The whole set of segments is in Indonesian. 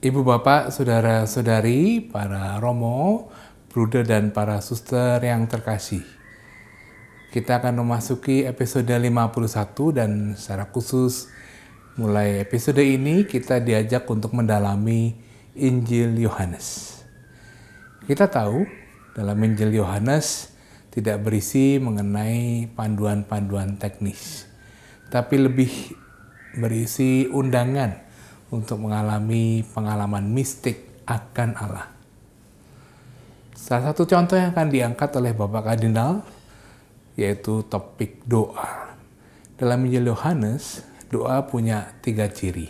Ibu bapak, saudara-saudari, para romo, bruder dan para suster yang terkasih. Kita akan memasuki episode 51 dan secara khusus mulai episode ini kita diajak untuk mendalami Injil Yohanes. Kita tahu dalam Injil Yohanes tidak berisi mengenai panduan-panduan teknis, tapi lebih berisi undangan untuk mengalami pengalaman mistik akan Allah. Salah satu contoh yang akan diangkat oleh Bapak Kardinal yaitu topik doa. Dalam Injil Yohanes, doa punya 3 ciri.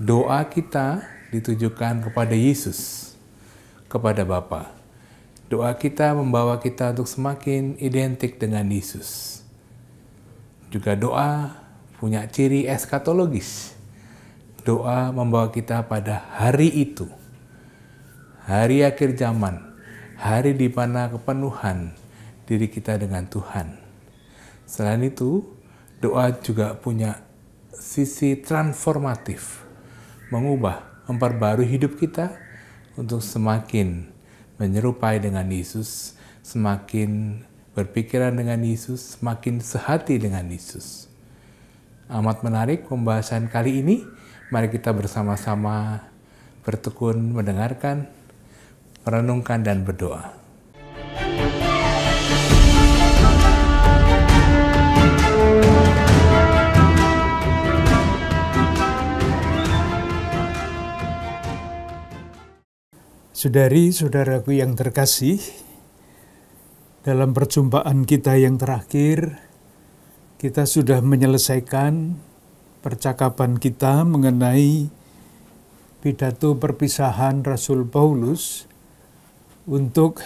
Doa kita ditujukan kepada Yesus, kepada Bapa. Doa kita membawa kita untuk semakin identik dengan Yesus. Juga doa punya ciri eskatologis. Doa membawa kita pada hari itu, hari akhir zaman, hari di mana kepenuhan diri kita dengan Tuhan. Selain itu, doa juga punya sisi transformatif, mengubah, memperbarui hidup kita untuk semakin menyerupai dengan Yesus, semakin berpikiran dengan Yesus, semakin sehati dengan Yesus. Amat menarik pembahasan kali ini. Mari kita bersama-sama bertekun, mendengarkan, merenungkan, dan berdoa. Saudari-saudaraku yang terkasih, dalam perjumpaan kita yang terakhir, kita sudah menyelesaikan percakapan kita mengenai pidato perpisahan Rasul Paulus untuk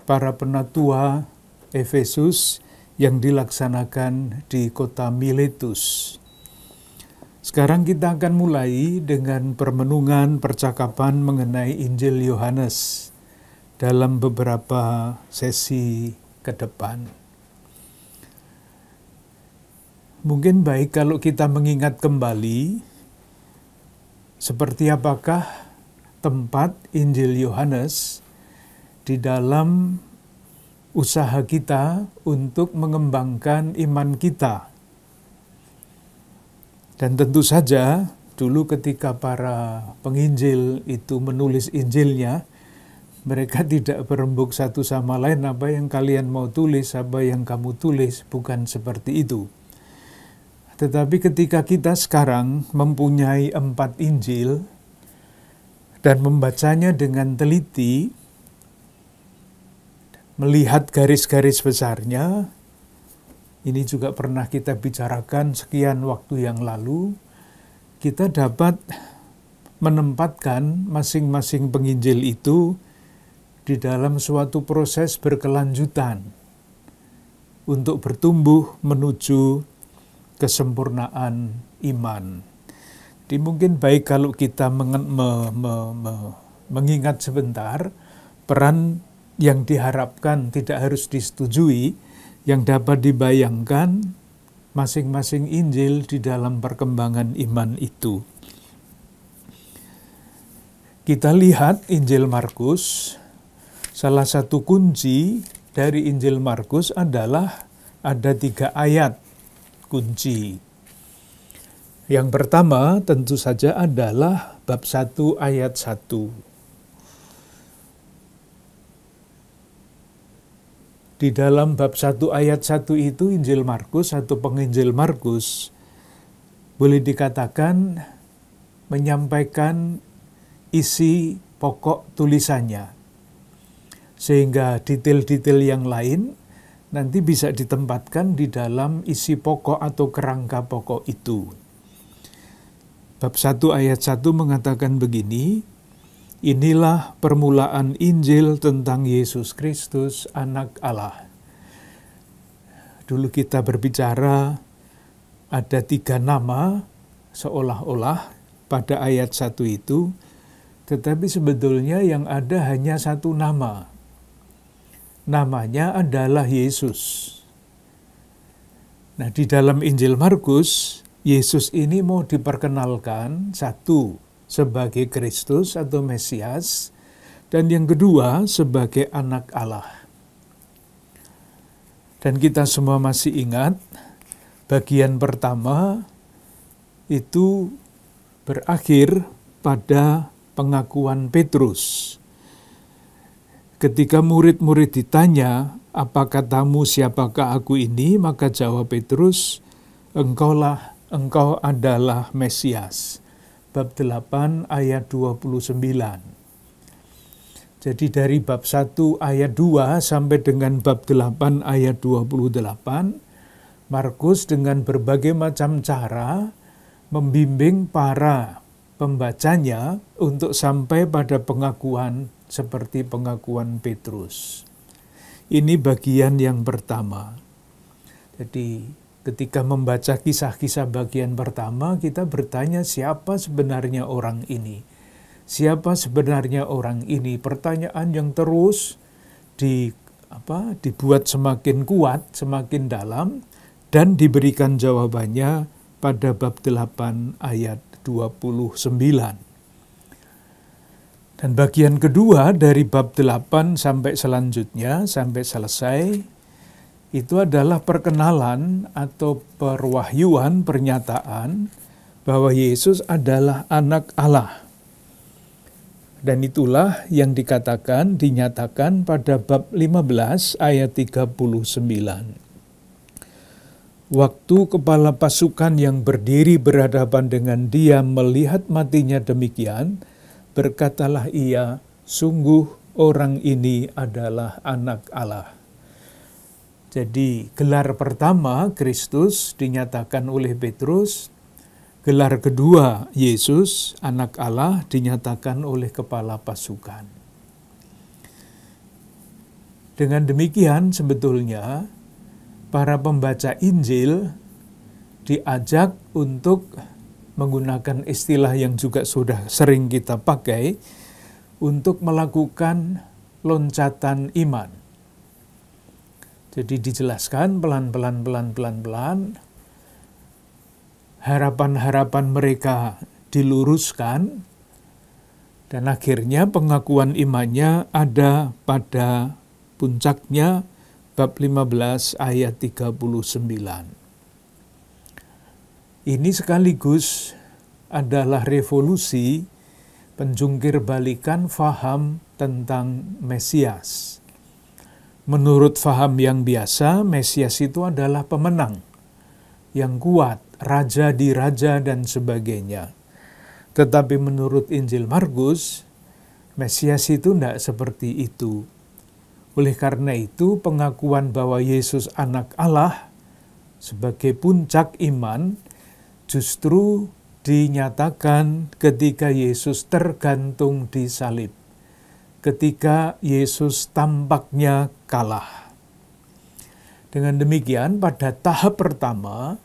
para penatua Efesus yang dilaksanakan di kota Miletus. Sekarang kita akan mulai dengan permenungan percakapan mengenai Injil Yohanes dalam beberapa sesi ke depan. Mungkin baik kalau kita mengingat kembali seperti apakah tempat Injil Yohanes di dalam usaha kita untuk mengembangkan iman kita. Dan tentu saja dulu ketika para penginjil itu menulis Injilnya, mereka tidak berembuk satu sama lain, apa yang kalian mau tulis, apa yang kamu tulis, bukan seperti itu. Tetapi ketika kita sekarang mempunyai 4 Injil dan membacanya dengan teliti, melihat garis-garis besarnya, ini juga pernah kita bicarakan sekian waktu yang lalu, kita dapat menempatkan masing-masing penginjil itu di dalam suatu proses berkelanjutan untuk bertumbuh menuju kesempurnaan iman. Jadi mungkin baik kalau kita mengingat sebentar peran yang diharapkan tidak harus disetujui, yang dapat dibayangkan masing-masing Injil di dalam perkembangan iman itu. Kita lihat Injil Markus, salah satu kunci dari Injil Markus adalah ada 3 ayat kunci. Yang pertama tentu saja adalah bab 1 ayat 1. Di dalam bab 1 ayat 1 itu Injil Markus atau penginjil Markus boleh dikatakan menyampaikan isi pokok tulisannya. Sehingga detail-detail yang lain nanti bisa ditempatkan di dalam isi pokok atau kerangka pokok itu. Bab 1 ayat 1 mengatakan begini, inilah permulaan Injil tentang Yesus Kristus, Anak Allah. Dulu kita berbicara ada 3 nama seolah-olah pada ayat 1 itu, tetapi sebetulnya yang ada hanya 1 nama. Namanya adalah Yesus. Nah, di dalam Injil Markus, Yesus ini mau diperkenalkan satu sebagai Kristus atau Mesias, dan yang kedua sebagai anak Allah. Dan kita semua masih ingat, bagian pertama itu berakhir pada pengakuan Petrus. Ketika murid-murid ditanya, "Apa katamu, siapakah aku ini?" Maka jawab Petrus, "Engkau adalah Mesias." Bab 8 ayat 29. Jadi dari bab 1 ayat 2 sampai dengan bab 8 ayat 28, Markus dengan berbagai macam cara membimbing para pembacanya untuk sampai pada pengakuan seperti pengakuan Petrus. Ini bagian yang pertama. Jadi ketika membaca kisah-kisah bagian pertama, kita bertanya siapa sebenarnya orang ini? Siapa sebenarnya orang ini? Pertanyaan yang terus dibuat semakin kuat, semakin dalam, dan diberikan jawabannya pada bab 8 ayat 29. Dan bagian kedua dari bab 8 sampai selanjutnya, sampai selesai, itu adalah perkenalan atau perwahyuan, pernyataan bahwa Yesus adalah anak Allah. Dan itulah yang dinyatakan pada bab 15 ayat 39. Waktu kepala pasukan yang berdiri berhadapan dengan dia melihat matinya demikian, berkatalah ia, "Sungguh orang ini adalah anak Allah." Jadi gelar pertama Kristus dinyatakan oleh Petrus, gelar kedua Yesus anak Allah dinyatakan oleh kepala pasukan. Dengan demikian sebetulnya para pembaca Injil diajak untuk menggunakan istilah yang juga sudah sering kita pakai untuk melakukan loncatan iman. Jadi dijelaskan pelan-pelan, harapan-harapan mereka diluruskan, dan akhirnya pengakuan imannya ada pada puncaknya bab 15 ayat 39. Ini sekaligus adalah revolusi penjungkir balikan faham tentang Mesias. Menurut faham yang biasa, Mesias itu adalah pemenang yang kuat, raja di raja dan sebagainya. Tetapi menurut Injil Markus, Mesias itu tidak seperti itu. Oleh karena itu, pengakuan bahwa Yesus anak Allah sebagai puncak iman justru dinyatakan ketika Yesus tergantung di salib. Ketika Yesus tampaknya kalah. Dengan demikian, pada tahap pertama,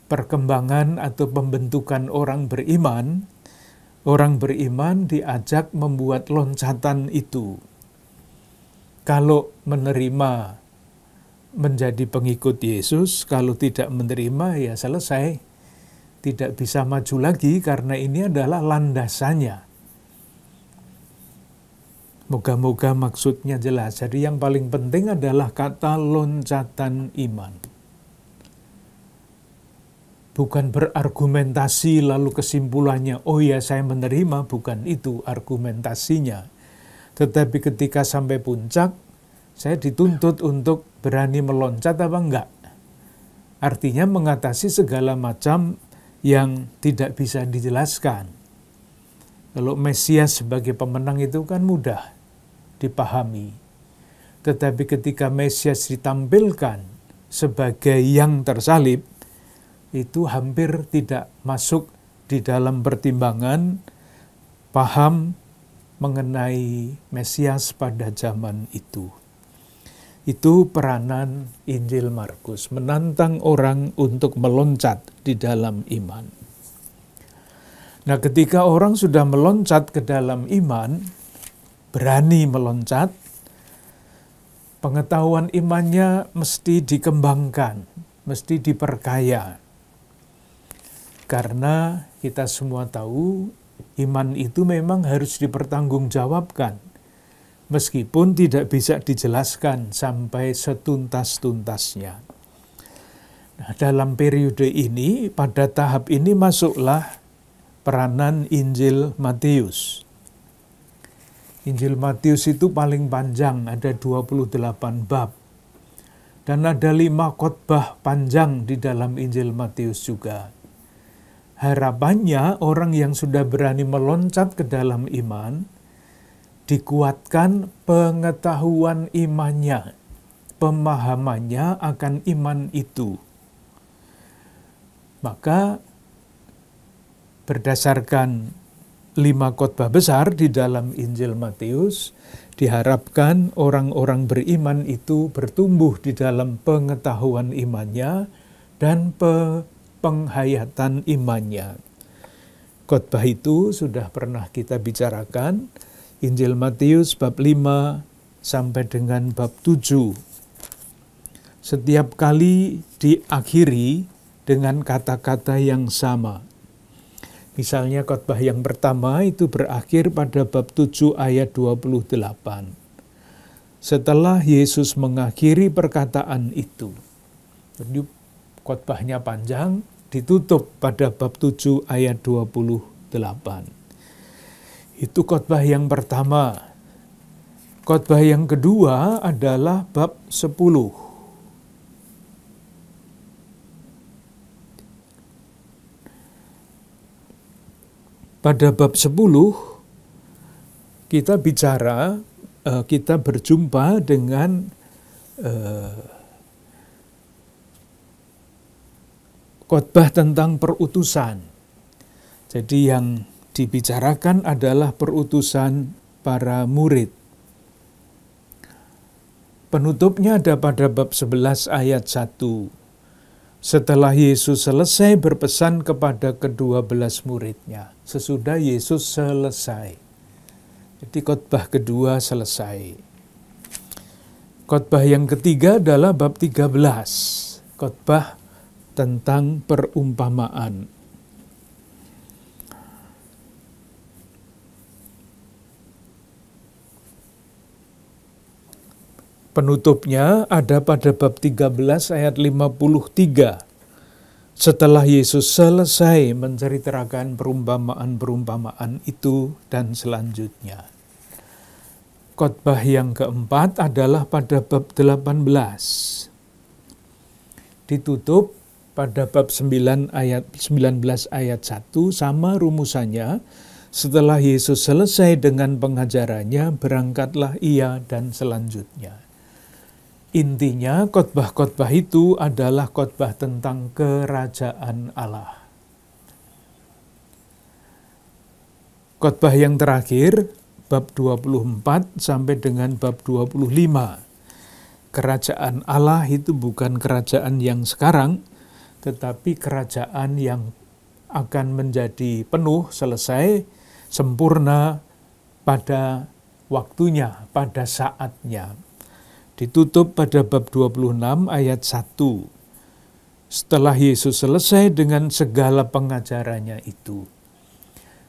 perkembangan atau pembentukan orang beriman diajak membuat loncatan itu. Kalau menerima menjadi pengikut Yesus, kalau tidak menerima ya selesai. Tidak bisa maju lagi karena ini adalah landasannya. Moga-moga maksudnya jelas. Jadi yang paling penting adalah kata loncatan iman. Bukan berargumentasi lalu kesimpulannya, oh ya saya menerima, bukan itu argumentasinya. Tetapi ketika sampai puncak, saya dituntut untuk berani meloncat apa enggak. Artinya mengatasi segala macam yang tidak bisa dijelaskan. Kalau Mesias sebagai pemenang itu kan mudah dipahami. Tetapi ketika Mesias ditampilkan sebagai yang tersalib, itu hampir tidak masuk di dalam pertimbangan paham mengenai Mesias pada zaman itu. Itu peranan Injil Markus, menantang orang untuk meloncat di dalam iman. Nah, ketika orang sudah meloncat ke dalam iman, berani meloncat, pengetahuan imannya mesti dikembangkan, mesti diperkaya. Karena kita semua tahu iman itu memang harus dipertanggungjawabkan, meskipun tidak bisa dijelaskan sampai setuntas-tuntasnya. Nah, dalam periode ini, pada tahap ini masuklah peranan Injil Matius. Injil Matius itu paling panjang, ada 28 bab. Dan ada 5 khotbah panjang di dalam Injil Matius juga. Harapannya orang yang sudah berani meloncat ke dalam iman, dikuatkan pengetahuan imannya, pemahamannya akan iman itu. Maka berdasarkan 5 khotbah besar di dalam Injil Matius, diharapkan orang-orang beriman itu bertumbuh di dalam pengetahuan imannya dan penghayatan imannya. Khotbah itu sudah pernah kita bicarakan, Injil Matius bab 5 sampai dengan bab 7. Setiap kali diakhiri dengan kata-kata yang sama. Misalnya khotbah yang pertama itu berakhir pada bab 7 ayat 28. Setelah Yesus mengakhiri perkataan itu. Jadi khotbahnya panjang, ditutup pada bab 7 ayat 28. Itu khotbah yang pertama. Khotbah yang kedua adalah bab 10. Pada bab 10, kita berjumpa dengan khotbah tentang perutusan. Jadi yang dibicarakan adalah perutusan para murid. Penutupnya ada pada bab 11 ayat 1. Setelah Yesus selesai berpesan kepada ke-12 muridnya. Sesudah Yesus selesai. Jadi khotbah kedua selesai. Khotbah yang ketiga adalah bab 13. Khotbah tentang perumpamaan. Penutupnya ada pada bab 13 ayat 53. Setelah Yesus selesai menceritakan perumpamaan-perumpamaan itu dan selanjutnya. Khotbah yang keempat adalah pada bab 18. Ditutup pada bab 19 ayat 1 sama rumusannya. Setelah Yesus selesai dengan pengajarannya, berangkatlah ia dan selanjutnya. Intinya khotbah-khotbah itu adalah khotbah tentang kerajaan Allah. Khotbah yang terakhir, bab 24 sampai dengan bab 25. Kerajaan Allah itu bukan kerajaan yang sekarang, tetapi kerajaan yang akan menjadi penuh, selesai, sempurna pada waktunya, pada saatnya. Ditutup pada bab 26 ayat 1. Setelah Yesus selesai dengan segala pengajarannya itu.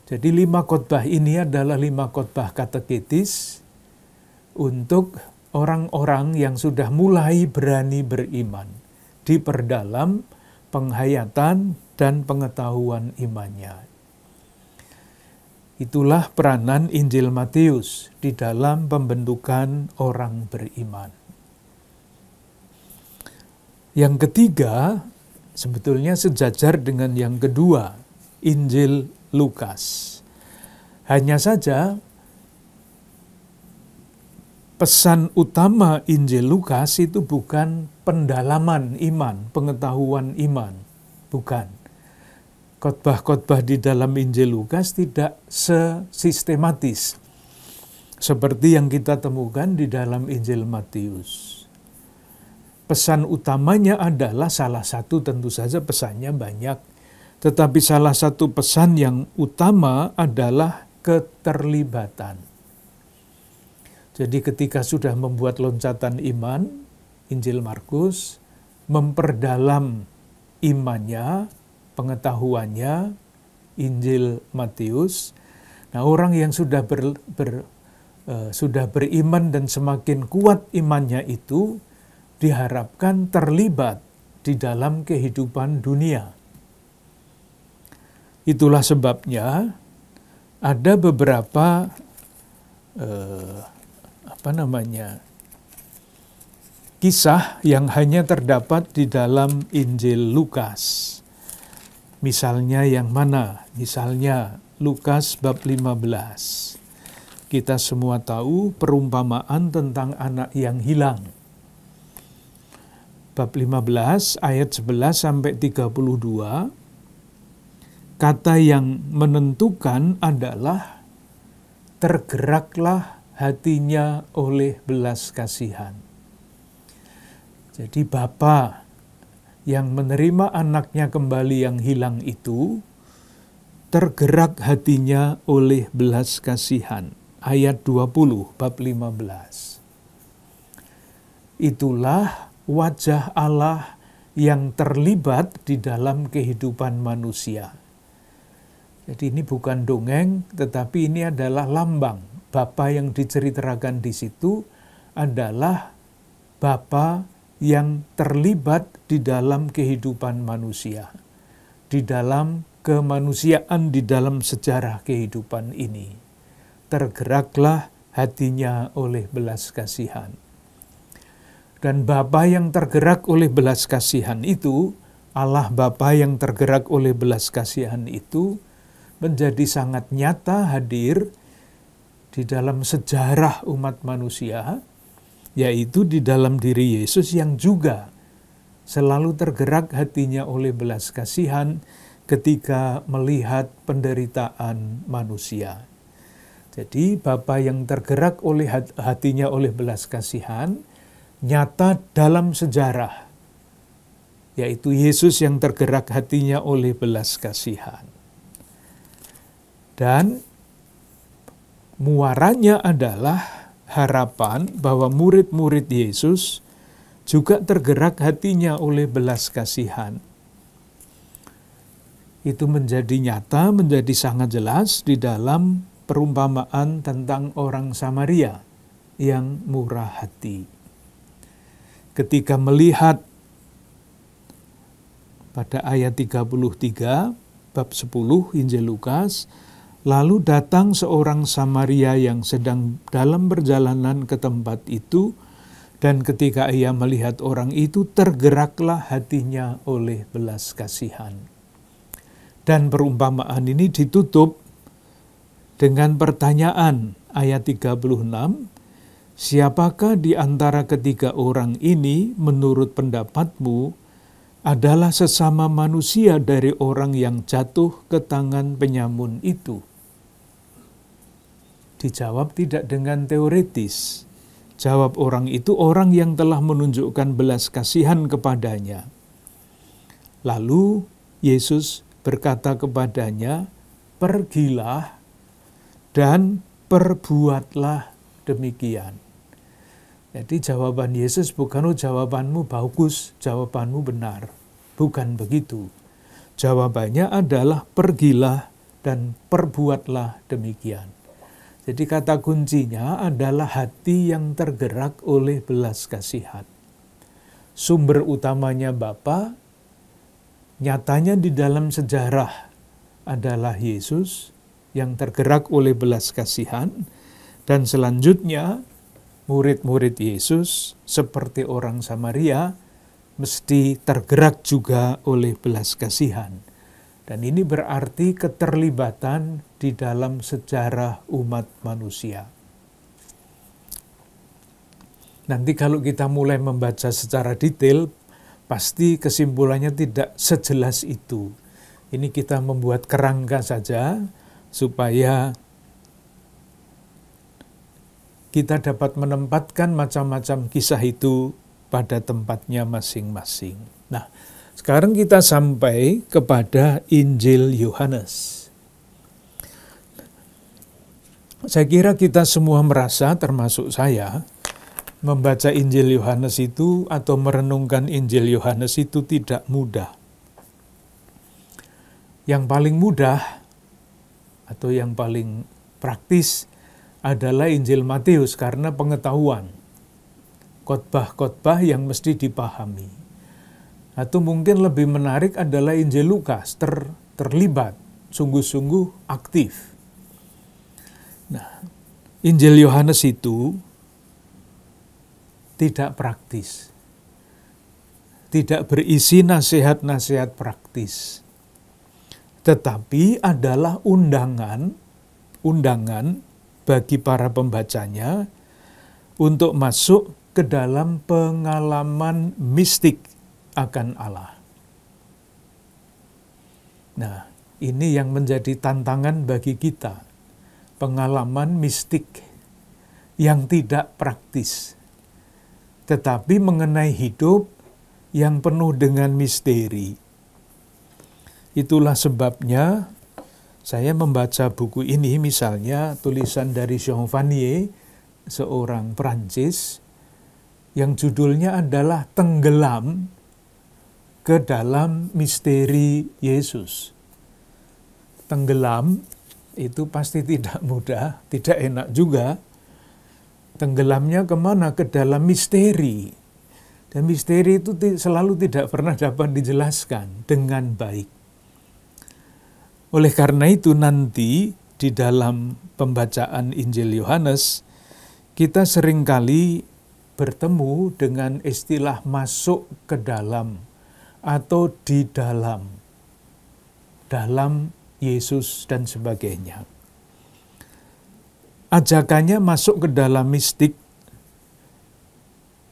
Jadi 5 khotbah ini adalah 5 khotbah kateketis untuk orang-orang yang sudah mulai berani beriman, diperdalam penghayatan dan pengetahuan imannya. Itulah peranan Injil Matius di dalam pembentukan orang beriman. Yang ketiga, sebetulnya sejajar dengan yang kedua, Injil Lukas. Hanya saja, pesan utama Injil Lukas itu bukan pendalaman iman, pengetahuan iman. Bukan. Khotbah-khotbah di dalam Injil Lukas tidak sesistematis seperti yang kita temukan di dalam Injil Matius. Pesan utamanya adalah salah satu, tentu saja pesannya banyak, tetapi salah satu pesan yang utama adalah keterlibatan. Jadi ketika sudah membuat loncatan iman, Injil Markus memperdalam imannya pengetahuannya Injil Matius. Nah, orang yang sudah beriman dan semakin kuat imannya itu diharapkan terlibat di dalam kehidupan dunia. Itulah sebabnya ada beberapa kisah yang hanya terdapat di dalam Injil Lukas. Misalnya yang mana? Misalnya Lukas bab 15. Kita semua tahu perumpamaan tentang anak yang hilang. Bab 15 ayat 11 sampai 32. Kata yang menentukan adalah tergeraklah hatinya oleh belas kasihan. Jadi bapa yang menerima anaknya kembali yang hilang itu tergerak hatinya oleh belas kasihan. Ayat 20 bab 15. Itulah wajah Allah yang terlibat di dalam kehidupan manusia. Jadi ini bukan dongeng, tetapi ini adalah lambang. Bapa yang diceritakan di situ adalah Bapa yang terlibat di dalam kehidupan manusia, di dalam kemanusiaan, di dalam sejarah kehidupan ini. Tergeraklah hatinya oleh belas kasihan. Dan Bapa yang tergerak oleh belas kasihan itu, Allah Bapa yang tergerak oleh belas kasihan itu, menjadi sangat nyata hadir di dalam sejarah umat manusia, yaitu di dalam diri Yesus yang juga selalu tergerak hatinya oleh belas kasihan ketika melihat penderitaan manusia. Jadi Bapa yang tergerak oleh hatinya oleh belas kasihan nyata dalam sejarah, yaitu Yesus yang tergerak hatinya oleh belas kasihan. Dan muaranya adalah harapan bahwa murid-murid Yesus juga tergerak hatinya oleh belas kasihan. Itu menjadi nyata, menjadi sangat jelas di dalam perumpamaan tentang orang Samaria yang murah hati. Ketika melihat pada ayat 33 bab 10 Injil Lukas, lalu datang seorang Samaria yang sedang dalam perjalanan ke tempat itu, dan ketika ia melihat orang itu, tergeraklah hatinya oleh belas kasihan. Dan perumpamaan ini ditutup dengan pertanyaan ayat 36, siapakah di antara ketiga orang ini menurut pendapatmu adalah sesama manusia dari orang yang jatuh ke tangan penyamun itu? Dijawab tidak dengan teoritis. Jawab orang itu orang yang telah menunjukkan belas kasihan kepadanya. Lalu Yesus berkata kepadanya, pergilah dan perbuatlah demikian. Jadi jawaban Yesus bukan, jawabanmu bagus, jawabanmu benar. Bukan begitu. Jawabannya adalah pergilah dan perbuatlah demikian. Jadi kata kuncinya adalah hati yang tergerak oleh belas kasihan. Sumber utamanya Bapa, nyatanya di dalam sejarah adalah Yesus yang tergerak oleh belas kasihan, dan selanjutnya murid-murid Yesus seperti orang Samaria mesti tergerak juga oleh belas kasihan. Dan ini berarti keterlibatan di dalam sejarah umat manusia. Nanti kalau kita mulai membaca secara detail, pasti kesimpulannya tidak sejelas itu. Ini kita membuat kerangka saja supaya kita dapat menempatkan macam-macam kisah itu pada tempatnya masing-masing. Nah, sekarang kita sampai kepada Injil Yohanes. Saya kira kita semua merasa, termasuk saya, membaca Injil Yohanes itu atau merenungkan Injil Yohanes itu tidak mudah. Yang paling mudah atau yang paling praktis adalah Injil Matius karena pengetahuan. Khotbah-khotbah yang mesti dipahami. Atau mungkin lebih menarik adalah Injil Lukas, terlibat, sungguh-sungguh aktif. Nah, Injil Yohanes itu tidak praktis. Tidak berisi nasihat-nasihat praktis. Tetapi adalah undangan bagi para pembacanya untuk masuk ke dalam pengalaman mistik akan Allah. Nah, ini yang menjadi tantangan bagi kita. Pengalaman mistik yang tidak praktis, tetapi mengenai hidup yang penuh dengan misteri. Itulah sebabnya saya membaca buku ini, misalnya tulisan dari Jean Vanier, seorang Prancis, yang judulnya adalah Tenggelam ke dalam Misteri Yesus. Tenggelam itu pasti tidak mudah, tidak enak juga. Tenggelamnya kemana? Ke dalam misteri. Dan misteri itu selalu tidak pernah dapat dijelaskan dengan baik. Oleh karena itu nanti di dalam pembacaan Injil Yohanes, kita seringkali bertemu dengan istilah masuk ke dalam atau di dalam Yesus dan sebagainya. Ajakannya masuk ke dalam mistik,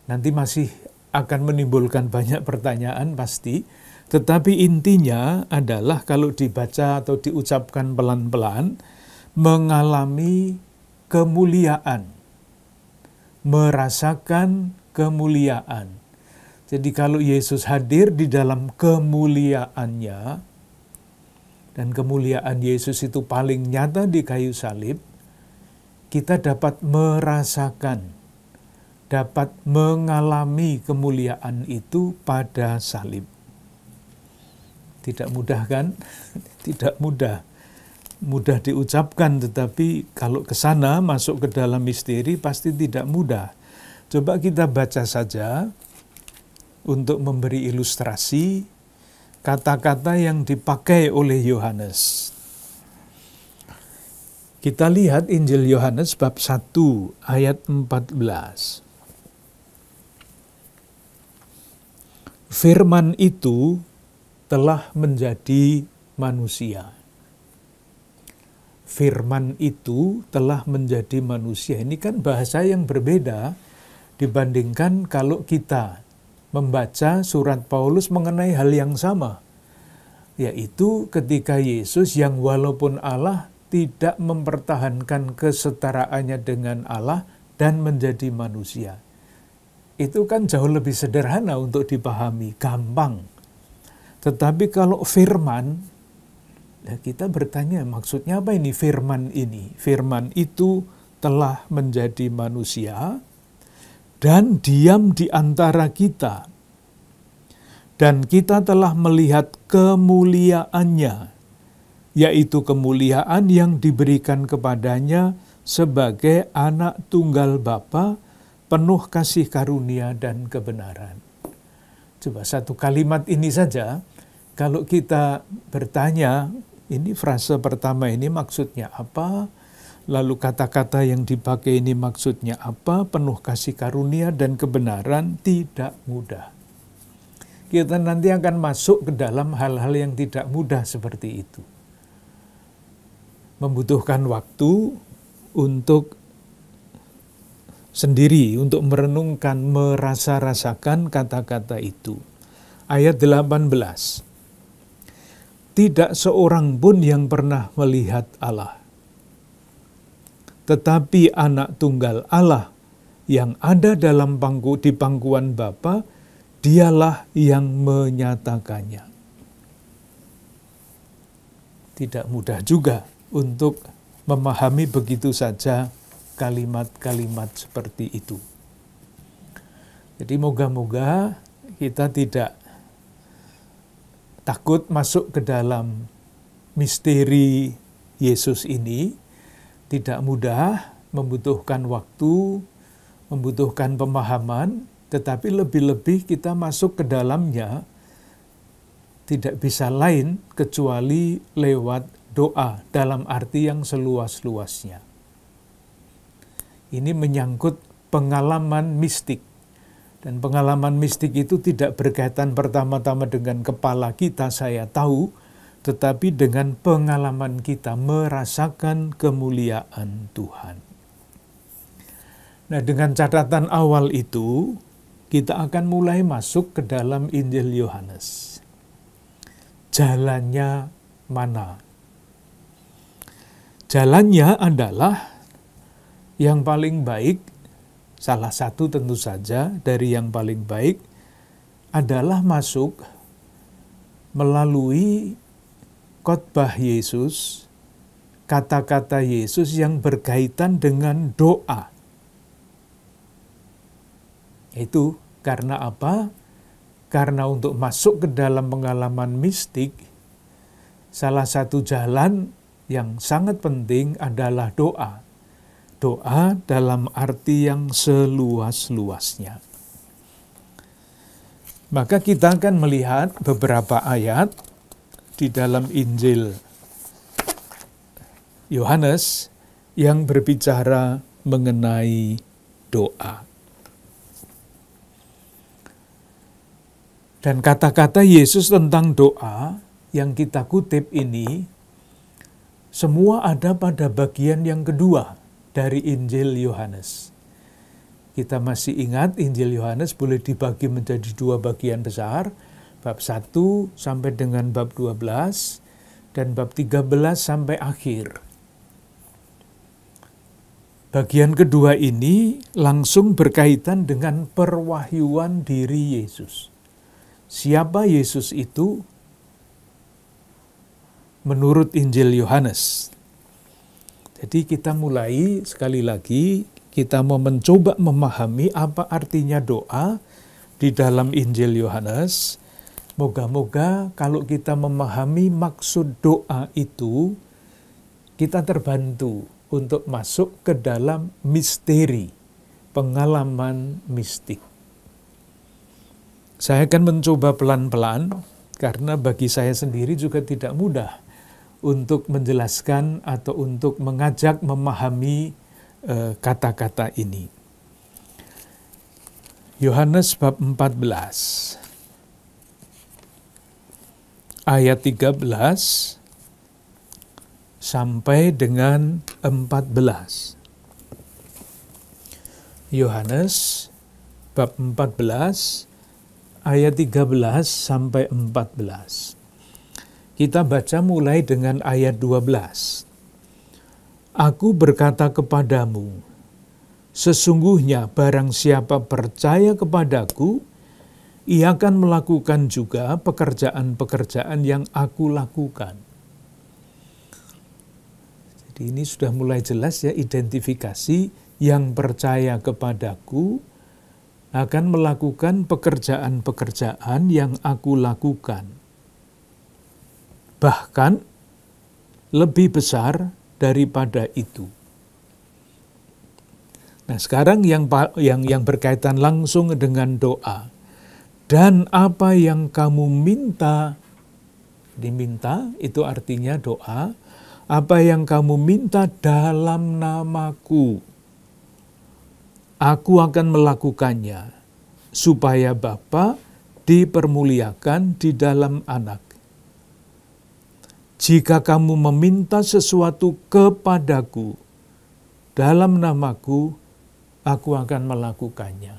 nanti masih akan menimbulkan banyak pertanyaan pasti, tetapi intinya adalah kalau dibaca atau diucapkan pelan-pelan, mengalami kemuliaan, merasakan kemuliaan. Jadi kalau Yesus hadir di dalam kemuliaannya, dan kemuliaan Yesus itu paling nyata di kayu salib, kita dapat merasakan, dapat mengalami kemuliaan itu pada salib. Tidak mudah kan? Tidak mudah. Mudah diucapkan, tetapi kalau ke sana masuk ke dalam misteri pasti tidak mudah. Coba kita baca saja untuk memberi ilustrasi kata-kata yang dipakai oleh Yohanes. Kita lihat Injil Yohanes bab 1 ayat 14. Firman itu telah menjadi manusia. Firman itu telah menjadi manusia. Ini kan bahasa yang berbeda dibandingkan kalau kita membaca surat Paulus mengenai hal yang sama. Yaitu ketika Yesus yang walaupun Allah tidak mempertahankan kesetaraannya dengan Allah dan menjadi manusia. Itu kan jauh lebih sederhana untuk dipahami, gampang. Tetapi kalau firman, kita bertanya maksudnya apa ini firman ini? Firman itu telah menjadi manusia dan diam di antara kita. Dan kita telah melihat kemuliaannya, yaitu kemuliaan yang diberikan kepadanya sebagai anak tunggal Bapa, penuh kasih karunia dan kebenaran. Coba satu kalimat ini saja, kalau kita bertanya, ini frase pertama ini maksudnya apa? Lalu kata-kata yang dipakai ini maksudnya apa? Penuh kasih karunia dan kebenaran, tidak mudah. Kita nanti akan masuk ke dalam hal-hal yang tidak mudah seperti itu. Membutuhkan waktu untuk sendiri, untuk merenungkan, merasa-rasakan kata-kata itu. Ayat 18. Tidak seorang pun yang pernah melihat Allah. Tetapi anak tunggal Allah yang ada dalam di pangkuan Bapa, dialah yang menyatakannya. Tidak mudah juga untuk memahami begitu saja kalimat-kalimat seperti itu. Jadi moga-moga kita tidak takut masuk ke dalam misteri Yesus ini tidak mudah, membutuhkan waktu, membutuhkan pemahaman, tetapi lebih-lebih kita masuk ke dalamnya tidak bisa lain kecuali lewat doa dalam arti yang seluas-luasnya. Ini menyangkut pengalaman mistik. Dan pengalaman mistik itu tidak berkaitan pertama-tama dengan kepala kita, saya tahu, tetapi dengan pengalaman kita merasakan kemuliaan Tuhan. Nah, dengan catatan awal itu, kita akan mulai masuk ke dalam Injil Yohanes. Jalannya mana? Jalannya adalah yang paling baik, salah satu tentu saja dari yang paling baik adalah masuk melalui khotbah Yesus, kata-kata Yesus yang berkaitan dengan doa. Itu karena apa? Karena untuk masuk ke dalam pengalaman mistik, salah satu jalan yang sangat penting adalah doa. Doa dalam arti yang seluas-luasnya. Maka kita akan melihat beberapa ayat di dalam Injil Yohanes yang berbicara mengenai doa. Dan kata-kata Yesus tentang doa yang kita kutip ini, semua ada pada bagian yang kedua dari Injil Yohanes. Kita masih ingat Injil Yohanes boleh dibagi menjadi dua bagian besar, bab 1 sampai dengan bab 12, dan bab 13 sampai akhir. Bagian kedua ini langsung berkaitan dengan perwahyuan diri Yesus. Siapa Yesus itu? Menurut Injil Yohanes. Jadi kita mulai sekali lagi, kita mau mencoba memahami apa artinya doa di dalam Injil Yohanes. Moga-moga kalau kita memahami maksud doa itu, kita terbantu untuk masuk ke dalam misteri, pengalaman mistik. Saya akan mencoba pelan-pelan, karena bagi saya sendiri juga tidak mudah untuk menjelaskan atau untuk mengajak memahami kata-kata ini. Yohanes bab 14. Ayat 13 sampai dengan 14. Yohanes bab 14 ayat 13 sampai 14. Kita baca mulai dengan ayat 12. Aku berkata kepadamu, sesungguhnya barang siapa percaya kepadaku, ia akan melakukan juga pekerjaan-pekerjaan yang aku lakukan. Jadi ini sudah mulai jelas ya, identifikasi yang percaya kepadaku akan melakukan pekerjaan-pekerjaan yang aku lakukan. Bahkan lebih besar daripada itu. Nah, sekarang yang berkaitan langsung dengan doa. Dan apa yang kamu minta, diminta itu artinya doa, apa yang kamu minta dalam namaku, aku akan melakukannya, supaya Bapa dipermuliakan di dalam Anak. Jika kamu meminta sesuatu kepadaku dalam namaku, aku akan melakukannya.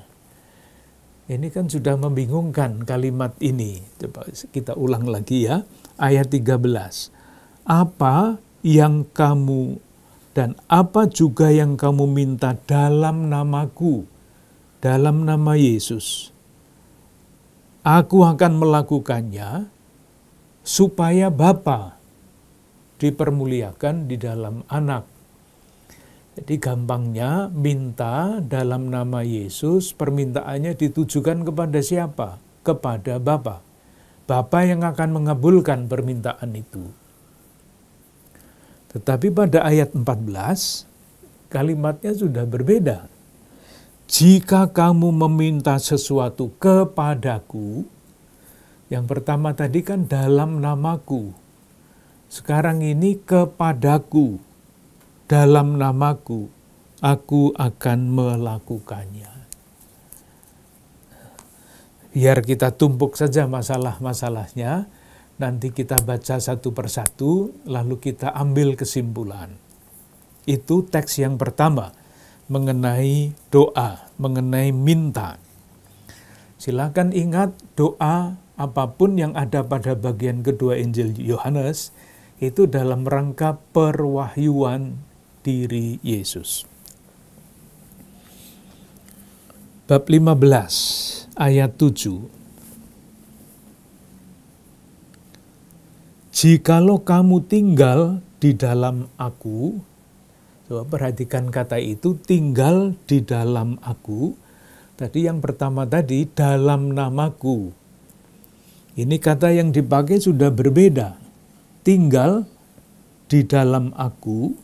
Ini kan sudah membingungkan kalimat ini. Coba kita ulang lagi ya. Ayat 13. Apa yang kamu dan apa juga yang kamu minta dalam namaku, dalam nama Yesus, aku akan melakukannya supaya Bapa dipermuliakan di dalam Anak. Jadi gampangnya minta dalam nama Yesus, permintaannya ditujukan kepada siapa? Kepada Bapa. Bapa yang akan mengabulkan permintaan itu. Tetapi pada ayat 14, kalimatnya sudah berbeda. Jika kamu meminta sesuatu kepadaku, yang pertama tadi kan dalam namaku. Sekarang ini kepadaku, dalam namaku, aku akan melakukannya. Biar kita tumpuk saja masalah-masalahnya, nanti kita baca satu persatu, lalu kita ambil kesimpulan. Itu teks yang pertama, mengenai doa, mengenai minta. Silakan ingat doa apapun yang ada pada bagian kedua Injil Yohanes, itu dalam rangka perwahyuan diri Yesus. Bab 15 ayat 7. Jikalau kamu tinggal di dalam aku, coba perhatikan kata itu, tinggal di dalam aku. Tadi yang pertama tadi, dalam namaku. Ini kata yang dipakai sudah berbeda. Tinggal di dalam aku,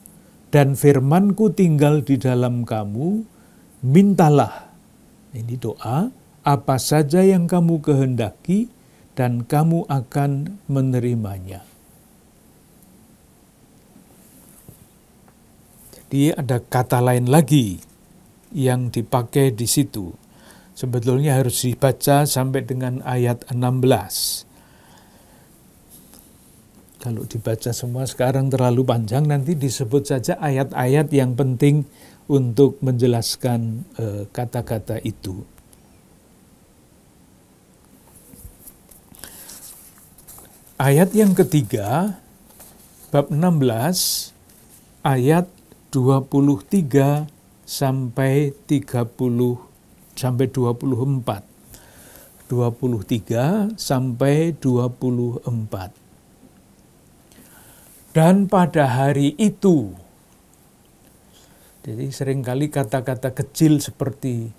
dan firmanku tinggal di dalam kamu, mintalah. Ini doa, apa saja yang kamu kehendaki, dan kamu akan menerimanya. Jadi ada kata lain lagi yang dipakai di situ. Sebetulnya harus dibaca sampai dengan ayat 16. Kalau dibaca semua sekarang terlalu panjang, nanti disebut saja ayat-ayat yang penting untuk menjelaskan kata-kata itu. Ayat yang ketiga, bab 16, ayat 23 sampai 30 sampai 24. 23 sampai 24. Dan pada hari itu, jadi seringkali kata-kata kecil seperti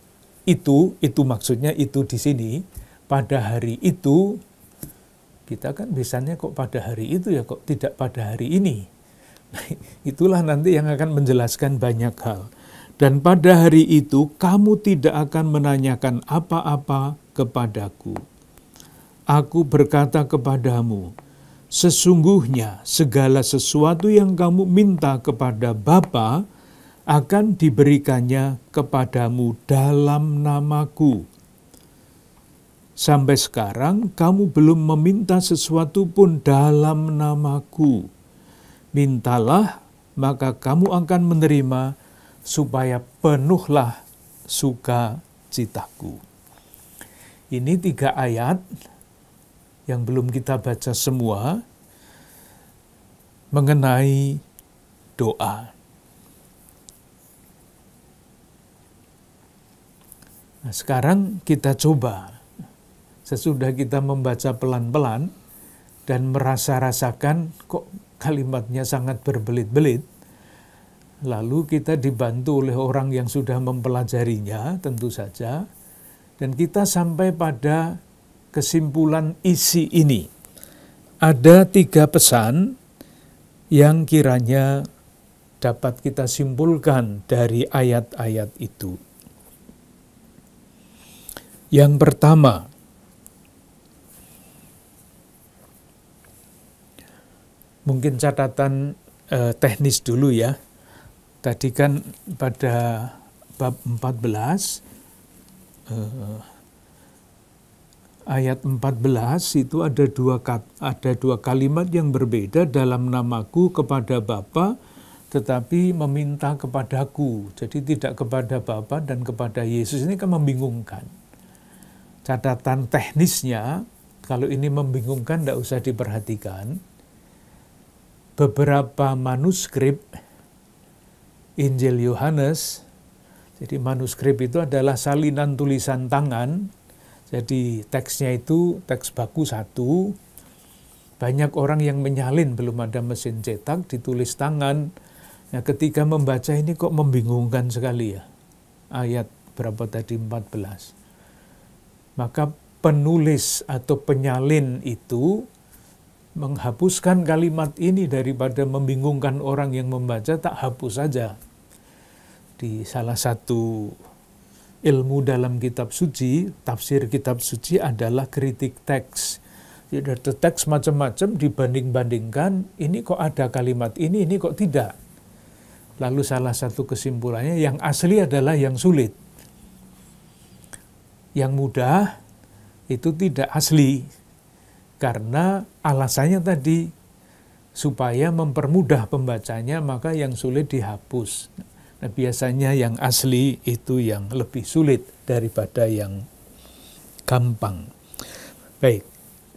itu maksudnya itu di sini, pada hari itu, kita kan biasanya kok pada hari itu ya, kok tidak pada hari ini. Nah, itulah nanti yang akan menjelaskan banyak hal. Dan pada hari itu kamu tidak akan menanyakan apa-apa kepadaku. Aku berkata kepadamu, sesungguhnya segala sesuatu yang kamu minta kepada Bapa akan diberikannya kepadamu dalam namaku. Sampai sekarang kamu belum meminta sesuatu pun dalam namaku. Mintalah, maka kamu akan menerima, supaya penuhlah sukacitaku. Ini 3 ayat yang belum kita baca semua mengenai doa. Nah, sekarang kita coba, sesudah kita membaca pelan-pelan dan merasa-rasakan kok kalimatnya sangat berbelit-belit, lalu kita dibantu oleh orang yang sudah mempelajarinya tentu saja, dan kita sampai pada kesimpulan isi ini. Ada 3 pesan yang kiranya dapat kita simpulkan dari ayat-ayat itu. Yang pertama, mungkin catatan teknis dulu ya. Tadi kan pada bab 14, ayat 14 itu ada dua kalimat yang berbeda, dalam namaku kepada Bapa, tetapi meminta kepadaku. Jadi tidak kepada Bapa dan kepada Yesus. Ini kan membingungkan. Catatan teknisnya, kalau ini membingungkan tidak usah diperhatikan. Beberapa manuskrip Injil Yohanes, jadi manuskrip itu adalah salinan tulisan tangan, jadi teksnya itu teks baku 1, banyak orang yang menyalin, belum ada mesin cetak, ditulis tangan. Nah, ketika membaca ini kok membingungkan sekali ya, ayat berapa tadi, 14. Maka penulis atau penyalin itu menghapuskan kalimat ini daripada membingungkan orang yang membaca, tak hapus saja. Di salah satu ilmu dalam kitab suci, tafsir kitab suci adalah kritik teks. Jadi ada teks macam-macam dibanding-bandingkan, ini kok ada kalimat ini kok tidak. Lalu salah satu kesimpulannya, yang asli adalah yang sulit. Yang mudah itu tidak asli. Karena alasannya tadi, supaya mempermudah pembacanya, maka yang sulit dihapus. Nah, biasanya yang asli itu yang lebih sulit daripada yang gampang. Baik,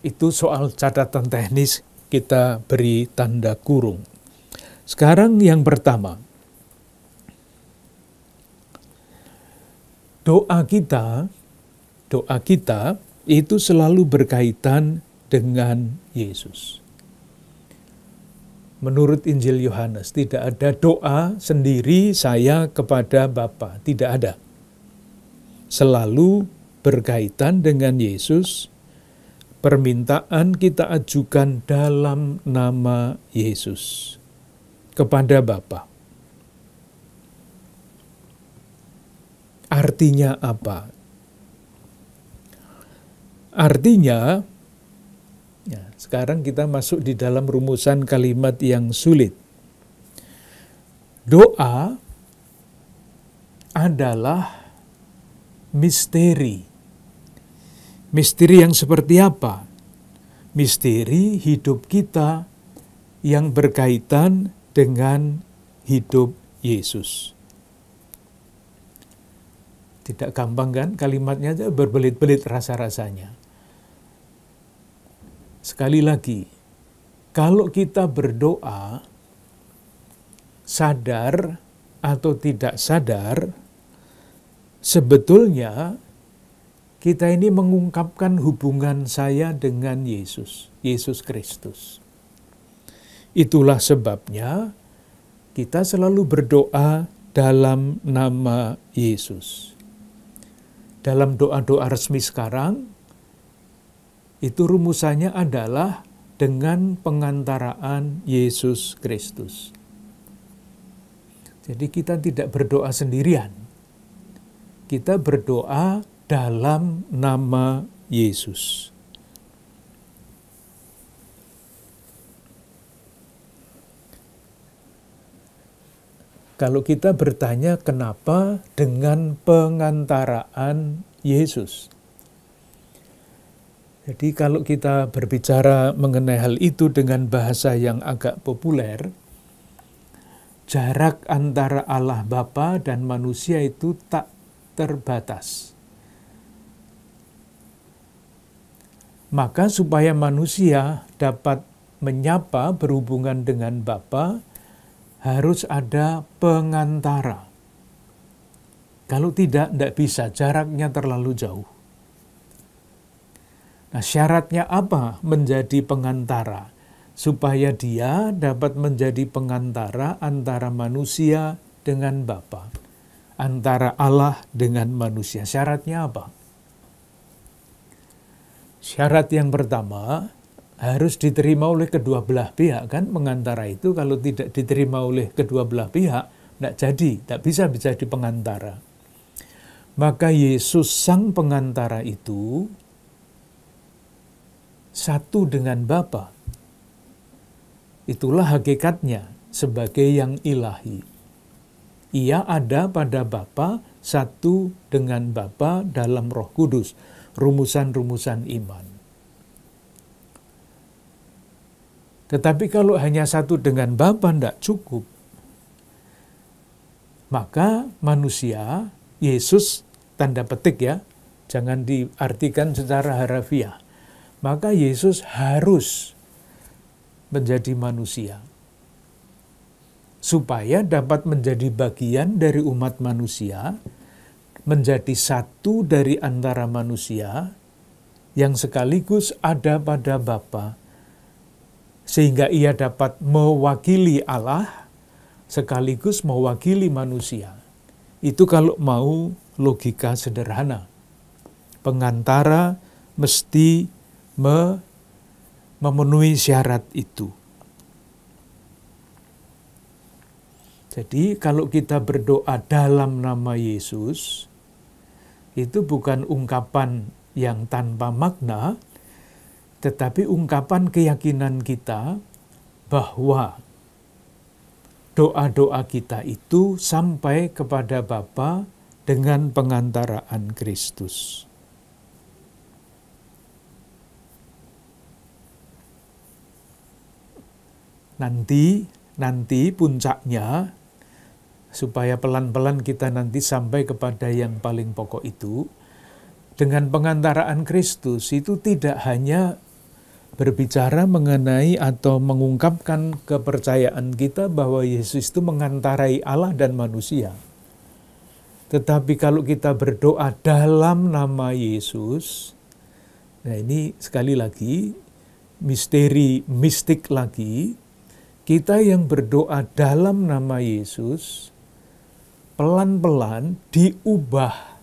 itu soal catatan teknis, kita beri tanda kurung. Sekarang yang pertama, doa kita itu selalu berkaitan dengan Yesus. Menurut Injil Yohanes, tidak ada doa sendiri saya kepada Bapa, tidak ada. Selalu berkaitan dengan Yesus, permintaan kita ajukan dalam nama Yesus kepada Bapa. Artinya apa? Artinya, ya, sekarang kita masuk di dalam rumusan kalimat yang sulit. Doa adalah misteri. Misteri yang seperti apa? Misteri hidup kita yang berkaitan dengan hidup Yesus. Tidak gampang kan? Kalimatnya aja berbelit-belit rasa-rasanya. Sekali lagi, kalau kita berdoa, sadar atau tidak sadar, sebetulnya kita ini mengungkapkan hubungan saya dengan Yesus, Yesus Kristus. Itulah sebabnya kita selalu berdoa dalam nama Yesus. Dalam doa-doa resmi sekarang, itu rumusannya adalah dengan pengantaraan Yesus Kristus. Jadi kita tidak berdoa sendirian. Kita berdoa dalam nama Yesus. Kalau kita bertanya kenapa dengan pengantaraan Yesus? Jadi kalau kita berbicara mengenai hal itu dengan bahasa yang agak populer, jarak antara Allah Bapa dan manusia itu tak terbatas. Maka supaya manusia dapat menyapa berhubungan dengan Bapa, harus ada pengantara. Kalau tidak bisa, jaraknya terlalu jauh. Nah, syaratnya apa menjadi pengantara? Supaya dia dapat menjadi pengantara antara manusia dengan Bapa, antara Allah dengan manusia. Syaratnya apa? Syarat yang pertama, harus diterima oleh kedua belah pihak, kan? Pengantara itu kalau tidak diterima oleh kedua belah pihak, tidak bisa jadi pengantara. Maka Yesus sang pengantara itu satu dengan Bapa. Itulah hakikatnya sebagai yang ilahi. Ia ada pada Bapa, satu dengan Bapa dalam Roh Kudus. Rumusan-rumusan iman. Tetapi kalau hanya satu dengan Bapa tidak cukup. Maka manusia, Yesus, tanda petik ya, jangan diartikan secara harafiah. Maka Yesus harus menjadi manusia. Supaya dapat menjadi bagian dari umat manusia, menjadi satu dari antara manusia, yang sekaligus ada pada Bapa, sehingga ia dapat mewakili Allah, sekaligus mewakili manusia. Itu kalau mau logika sederhana. Pengantara mesti memenuhi syarat itu. Jadi kalau kita berdoa dalam nama Yesus, itu bukan ungkapan yang tanpa makna, tetapi ungkapan keyakinan kita bahwa doa-doa kita itu sampai kepada Bapa dengan pengantaraan Kristus. Nanti puncaknya, supaya pelan-pelan kita nanti sampai kepada yang paling pokok itu, dengan pengantaraan Kristus itu tidak hanya berbicara mengenai atau mengungkapkan kepercayaan kita bahwa Yesus itu mengantarai Allah dan manusia. Tetapi kalau kita berdoa dalam nama Yesus, nah ini sekali lagi, misteri mistik lagi, kita yang berdoa dalam nama Yesus, pelan-pelan diubah.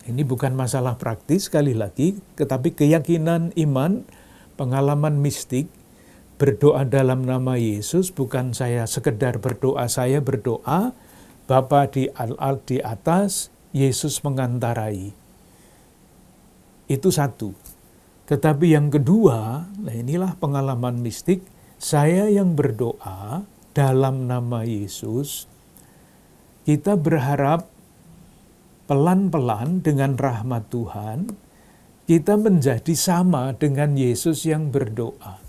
Ini bukan masalah praktis sekali lagi, tetapi keyakinan iman, pengalaman mistik, berdoa dalam nama Yesus bukan saya sekedar berdoa, saya berdoa, Bapa di atas, Yesus mengantarai. Itu satu. Tetapi yang kedua, nah inilah pengalaman mistik, saya yang berdoa dalam nama Yesus, kita berharap pelan-pelan dengan rahmat Tuhan, kita menjadi sama dengan Yesus yang berdoa.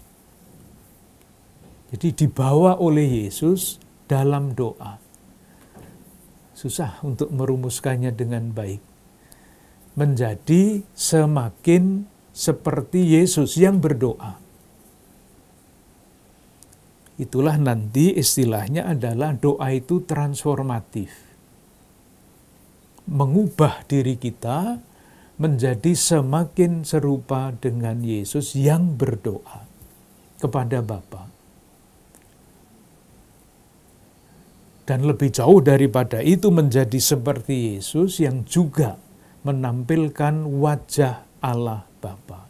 Jadi dibawa oleh Yesus dalam doa. Susah untuk merumuskannya dengan baik. Menjadi semakin seperti Yesus yang berdoa. Itulah nanti istilahnya adalah doa itu transformatif. Mengubah diri kita menjadi semakin serupa dengan Yesus yang berdoa kepada Bapa. Dan lebih jauh daripada itu menjadi seperti Yesus yang juga menampilkan wajah Allah Bapa.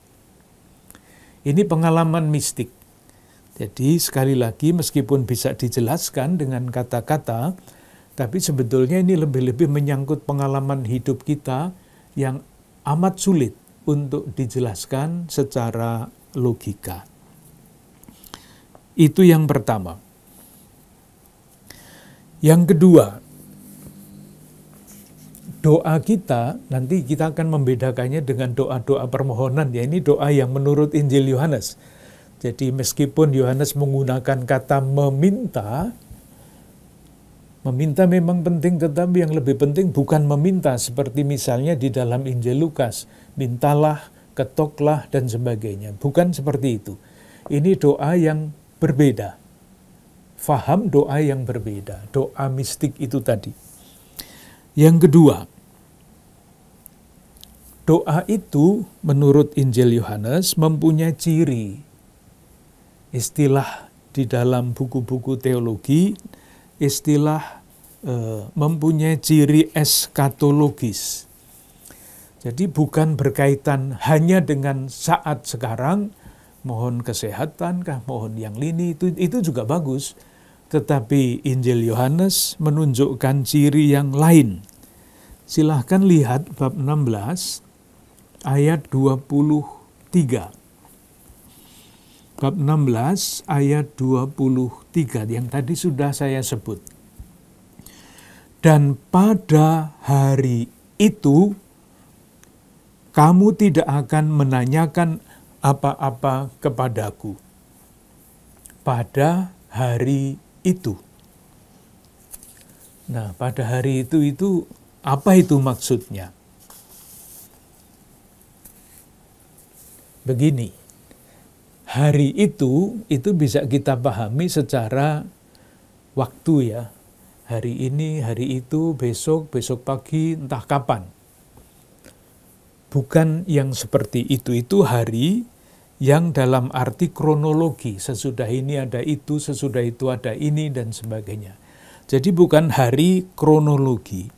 Ini pengalaman mistik. Jadi sekali lagi meskipun bisa dijelaskan dengan kata-kata, tapi sebetulnya ini lebih-lebih menyangkut pengalaman hidup kita yang amat sulit untuk dijelaskan secara logika. Itu yang pertama. Yang kedua, doa kita, nanti kita akan membedakannya dengan doa-doa permohonan. Ya, ini doa yang menurut Injil Yohanes. Jadi meskipun Yohanes menggunakan kata meminta memang penting, tetapi yang lebih penting bukan meminta seperti misalnya di dalam Injil Lukas, mintalah, ketoklah, dan sebagainya. Bukan seperti itu. Ini doa yang berbeda. Faham doa yang berbeda. Doa mistik itu tadi. Yang kedua, doa itu menurut Injil Yohanes mempunyai ciri. Istilah di dalam buku-buku teologi, istilah mempunyai ciri eskatologis. Jadi bukan berkaitan hanya dengan saat sekarang, mohon kesehatan kah, mohon yang ini, itu juga bagus. Tetapi Injil Yohanes menunjukkan ciri yang lain. Silahkan lihat bab 16 ayat 23. Bab 16 ayat 23 yang tadi sudah saya sebut. Dan pada hari itu kamu tidak akan menanyakan apa-apa kepadaku. Pada hari itu. Nah, pada hari itu apa itu maksudnya? Begini, hari itu bisa kita pahami secara waktu ya. Hari ini, hari itu, besok pagi, entah kapan. Bukan yang seperti itu hari yang dalam arti kronologi, sesudah ini ada itu, sesudah itu ada ini, dan sebagainya. Jadi bukan hari kronologi.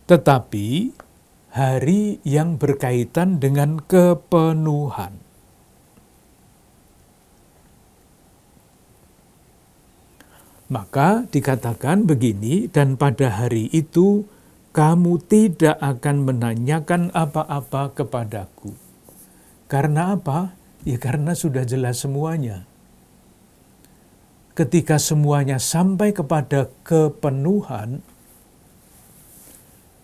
Tetapi hari yang berkaitan dengan kepenuhan. Maka dikatakan begini, dan pada hari itu kamu tidak akan menanyakan apa-apa kepadaku. Karena apa? Ya karena sudah jelas semuanya. Ketika semuanya sampai kepada kepenuhan,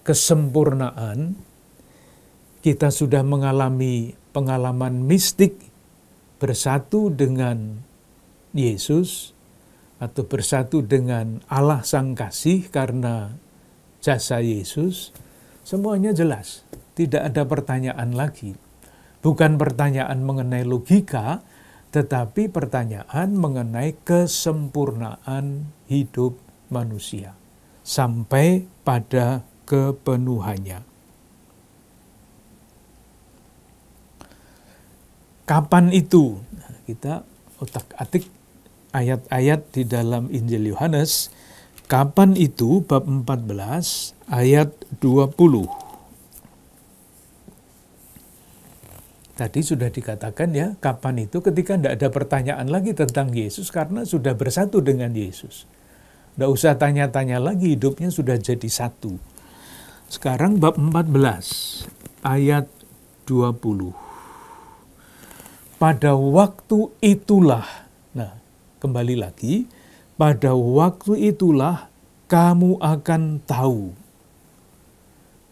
kesempurnaan, kita sudah mengalami pengalaman mistik bersatu dengan Yesus, atau bersatu dengan Allah Sang Kasih karena jasa Yesus, semuanya jelas. Tidak ada pertanyaan lagi. Bukan pertanyaan mengenai logika, tetapi pertanyaan mengenai kesempurnaan hidup manusia. Sampai pada kepenuhannya. Kapan itu? Kita otak-atik ayat-ayat di dalam Injil Yohanes. Kapan itu? Bab 14 ayat 20. Tadi sudah dikatakan ya, kapan itu? Ketika tidak ada pertanyaan lagi tentang Yesus karena sudah bersatu dengan Yesus. Tidak usah tanya-tanya lagi, hidupnya sudah jadi satu. Sekarang bab 14 ayat 20. Pada waktu itulah, nah kembali lagi, pada waktu itulah kamu akan tahu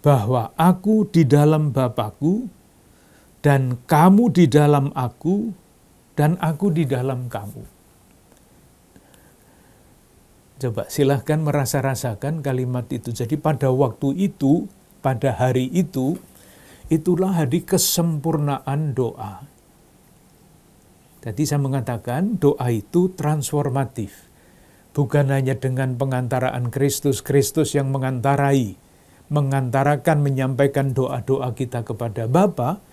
bahwa aku di dalam Bapa-Ku, dan kamu di dalam aku, dan aku di dalam kamu. Coba silahkan merasa-rasakan kalimat itu. Jadi pada waktu itu, pada hari itu, itulah hari kesempurnaan doa. Tadi saya mengatakan doa itu transformatif. Bukan hanya dengan pengantaraan Kristus yang mengantarakan, menyampaikan doa-doa kita kepada Bapa,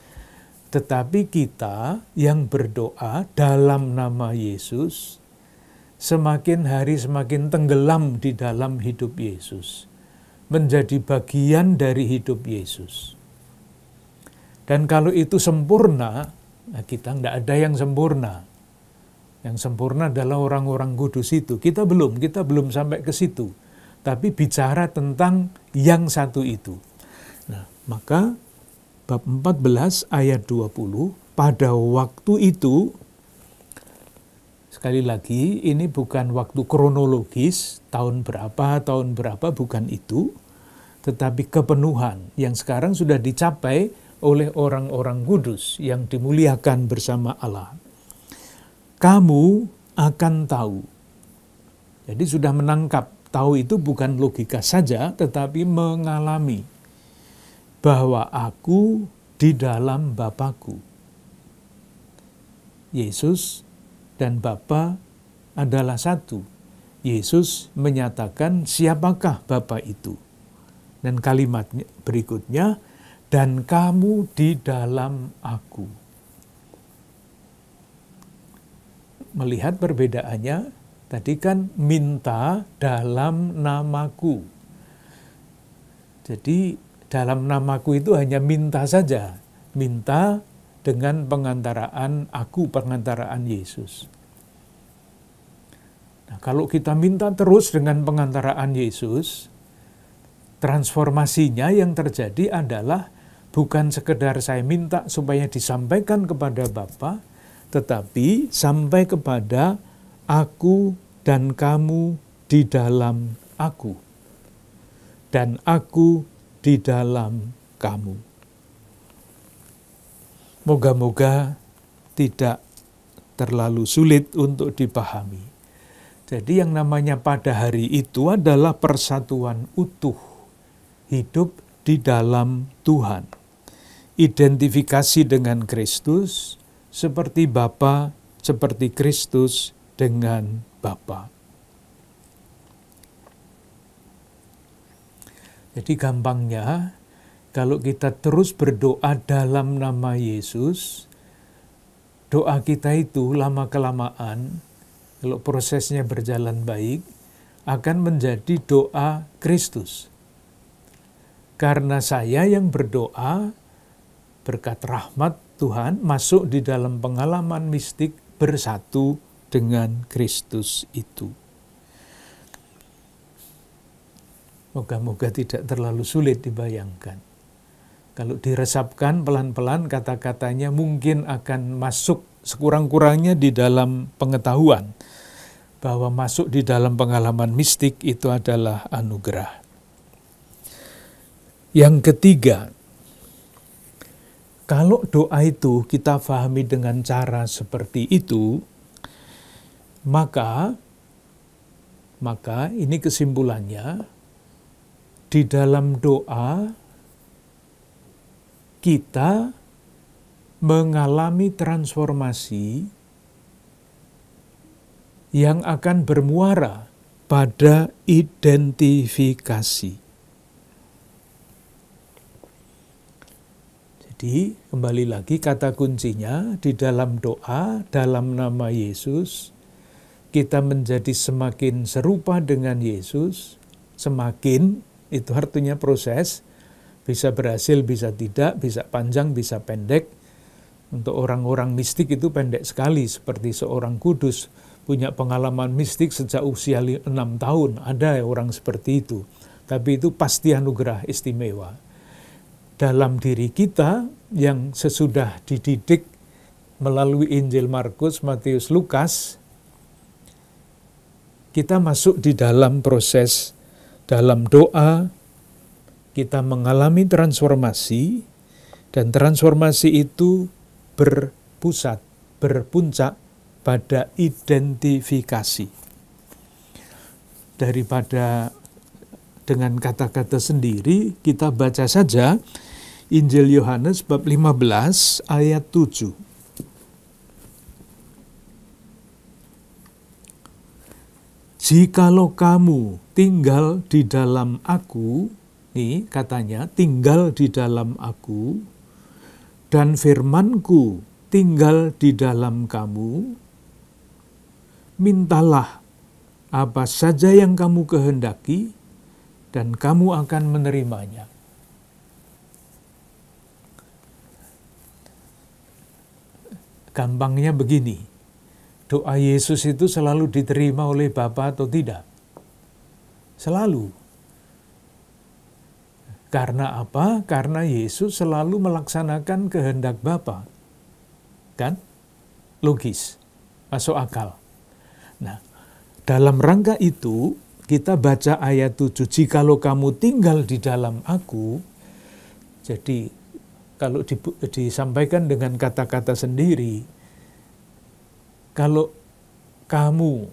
tetapi kita yang berdoa dalam nama Yesus, semakin hari semakin tenggelam di dalam hidup Yesus. Menjadi bagian dari hidup Yesus. Dan kalau itu sempurna, nah kita tidak ada yang sempurna. Yang sempurna adalah orang-orang kudus itu. Kita belum sampai ke situ. Tapi bicara tentang yang satu itu. Nah, maka bab 14 ayat 20, pada waktu itu, sekali lagi ini bukan waktu kronologis, tahun berapa, bukan itu, tetapi kepenuhan yang sekarang sudah dicapai oleh orang-orang kudus yang dimuliakan bersama Allah. Kamu akan tahu. Jadi sudah menangkap, tahu itu bukan logika saja, tetapi mengalami bahwa aku di dalam Bapa-Ku. Yesus dan Bapa adalah satu. Yesus menyatakan siapakah Bapa itu. Dan kalimat berikutnya, dan kamu di dalam aku. Melihat perbedaannya, tadi kan minta dalam namaku. Jadi dalam namaku itu hanya minta saja. Minta dengan pengantaraan aku, pengantaraan Yesus. Nah, kalau kita minta terus dengan pengantaraan Yesus, transformasinya yang terjadi adalah bukan sekedar saya minta supaya disampaikan kepada Bapa, tetapi sampai kepada aku dan kamu di dalam aku. Dan aku di dalam kamu. Moga-moga tidak terlalu sulit untuk dipahami. Jadi yang namanya pada hari itu adalah persatuan utuh, hidup di dalam Tuhan. Identifikasi dengan Kristus, seperti Bapa, seperti Kristus dengan Bapa. Jadi gampangnya, kalau kita terus berdoa dalam nama Yesus, doa kita itu lama-kelamaan, kalau prosesnya berjalan baik, akan menjadi doa Kristus. Karena saya yang berdoa, berkat rahmat Tuhan, masuk di dalam pengalaman mistik bersatu dengan Kristus itu. Moga-moga tidak terlalu sulit dibayangkan. Kalau diresapkan pelan-pelan kata-katanya mungkin akan masuk sekurang-kurangnya di dalam pengetahuan bahwa masuk di dalam pengalaman mistik itu adalah anugerah. Yang ketiga, kalau doa itu kita pahami dengan cara seperti itu, maka ini kesimpulannya, di dalam doa kita mengalami transformasi yang akan bermuara pada identifikasi. Jadi, kembali lagi kata kuncinya, di dalam doa, dalam nama Yesus, kita menjadi semakin serupa dengan Yesus. Semakin, itu artinya proses, bisa berhasil, bisa tidak, bisa panjang, bisa pendek. Untuk orang-orang mistik itu pendek sekali, seperti seorang kudus, punya pengalaman mistik sejak usia 6 tahun. Ada orang seperti itu, tapi itu pasti anugerah istimewa. Dalam diri kita yang sesudah dididik melalui Injil Markus, Matius, Lukas, kita masuk di dalam proses, dalam doa, kita mengalami transformasi, dan transformasi itu berpuncak pada identifikasi. Daripada dengan kata-kata sendiri, kita baca saja Injil Yohanes bab 15 ayat 7. Jikalau kamu tinggal di dalam aku, nih katanya, tinggal di dalam aku, dan firmanku tinggal di dalam kamu, mintalah apa saja yang kamu kehendaki, dan kamu akan menerimanya. Gampangnya begini, doa Yesus itu selalu diterima oleh Bapa atau tidak? Selalu. Karena apa? Karena Yesus selalu melaksanakan kehendak Bapa. Kan? Logis, masuk akal. Nah, dalam rangka itu, kita baca ayat 7, jikalau kamu tinggal di dalam aku, jadi kalau disampaikan dengan kata-kata sendiri, kalau kamu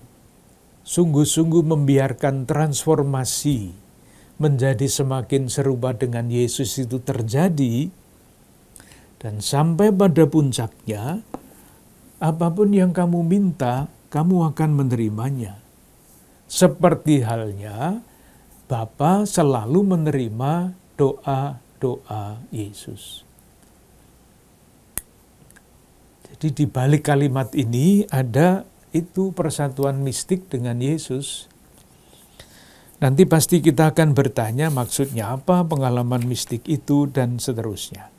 sungguh-sungguh membiarkan transformasi menjadi semakin serupa dengan Yesus itu terjadi, dan sampai pada puncaknya, apapun yang kamu minta, kamu akan menerimanya. Seperti halnya, Bapa selalu menerima doa-doa Yesus. Jadi di balik kalimat ini ada itu persatuan mistik dengan Yesus. Nanti pasti kita akan bertanya maksudnya apa pengalaman mistik itu dan seterusnya.